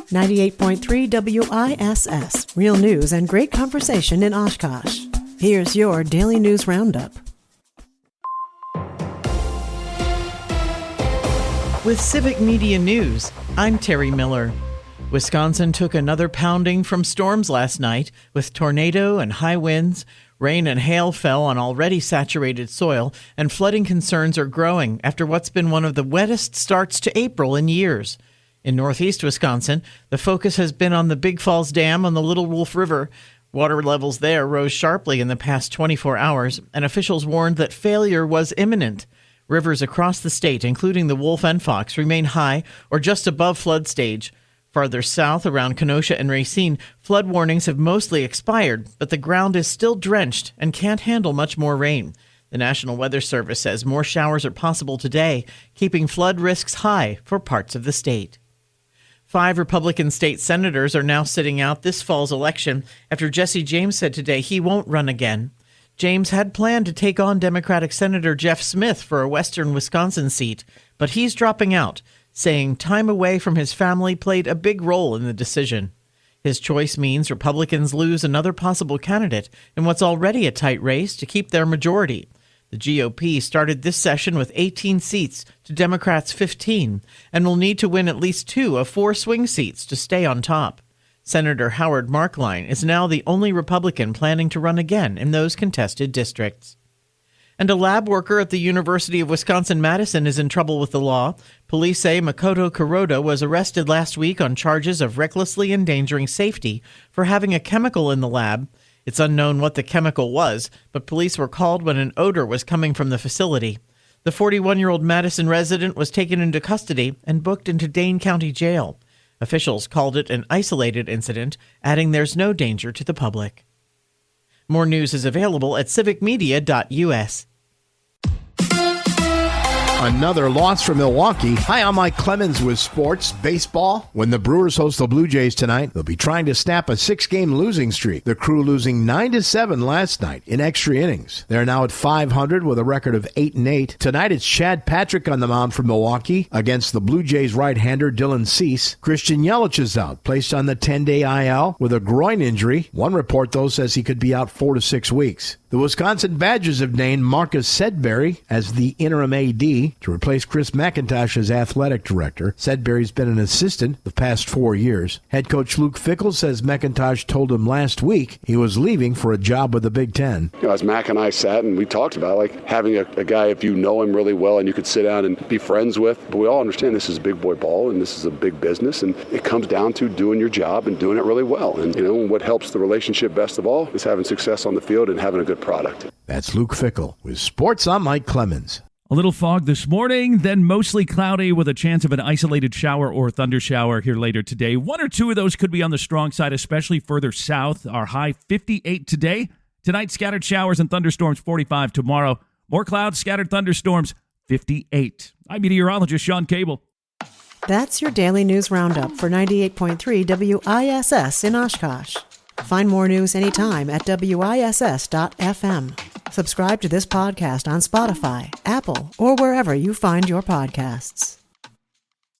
98.3 WISS. Real news and great conversation in Oshkosh. Here's your Daily News Roundup. With Civic Media News, I'm Terry Miller. Wisconsin took another pounding from storms last night with tornado and high winds. Rain and hail fell on already saturated soil, and flooding concerns are growing after what's been one of the wettest starts to April in years. In northeast Wisconsin, the focus has been on the Big Falls Dam on the Little Wolf River. Water levels there rose sharply in the past 24 hours, and officials warned that failure was imminent. Rivers across the state, including the Wolf and Fox, remain high or just above flood stage. Farther south, around Kenosha and Racine, flood warnings have mostly expired, but the ground is still drenched and can't handle much more rain. The National Weather Service says more showers are possible today, keeping flood risks high for parts of the state. 5 Republican state senators are now sitting out this fall's election after Jesse James said today he won't run again. James had planned to take on Democratic Senator Jeff Smith for a western Wisconsin seat, but he's dropping out, saying time away from his family played a big role in the decision. His choice means Republicans lose another possible candidate in what's already a tight race to keep their majority. The GOP started this session with 18 seats to Democrats' 15 and will need to win at least 2 of 4 swing seats to stay on top. Senator Howard Markline is now the only Republican planning to run again in those contested districts. And a lab worker at the University of Wisconsin-Madison is in trouble with the law. Police say Makoto Kuroda was arrested last week on charges of recklessly endangering safety for having a chemical in the lab. It's unknown what the chemical was, but police were called when an odor was coming from the facility. The 41-year-old Madison resident was taken into custody and booked into Dane County Jail. Officials called it an isolated incident, adding there's no danger to the public. More news is available at civicmedia.us. Another loss for Milwaukee. Hi, I'm Mike Clemens with sports. Baseball. When the Brewers host the Blue Jays tonight, they'll be trying to snap a 6-game losing streak. The Crew losing 9-7 last night in extra innings. They're now at .500 with a record of 8-8. Tonight it's Chad Patrick on the mound for Milwaukee against the Blue Jays right-hander Dylan Cease. Christian Yelich is out, placed on the 10-day IL with a groin injury. One report, though, says he could be out 4 to 6 weeks. The Wisconsin Badgers have named Marcus Sedberry as the interim AD to replace Chris McIntosh as athletic director. Sedberry's been an assistant the past 4 years. Head coach Luke Fickell says McIntosh told him last week he was leaving for a job with the Big Ten. As Mac and I sat and we talked about having a guy, if you know him really well and you could sit down and be friends with, but we all understand this is big boy ball and this is a big business, and it comes down to doing your job and doing it really well. And what helps the relationship best of all is having success on the field and having a good product. That's Luke Fickell with Sports. I'm Mike Clemens. A little fog this morning, then mostly cloudy with a chance of an isolated shower or thunder shower here later today. 1 or 2 of those could be on the strong side, especially further south. Our high 58 today. Tonight, scattered showers and thunderstorms 45 tomorrow. More clouds, scattered thunderstorms 58. I'm meteorologist Sean Cable. That's your Daily News Roundup for 98.3 WISS in Oshkosh. Find more news anytime at WISS.FM. Subscribe to this podcast on Spotify, Apple, or wherever you find your podcasts.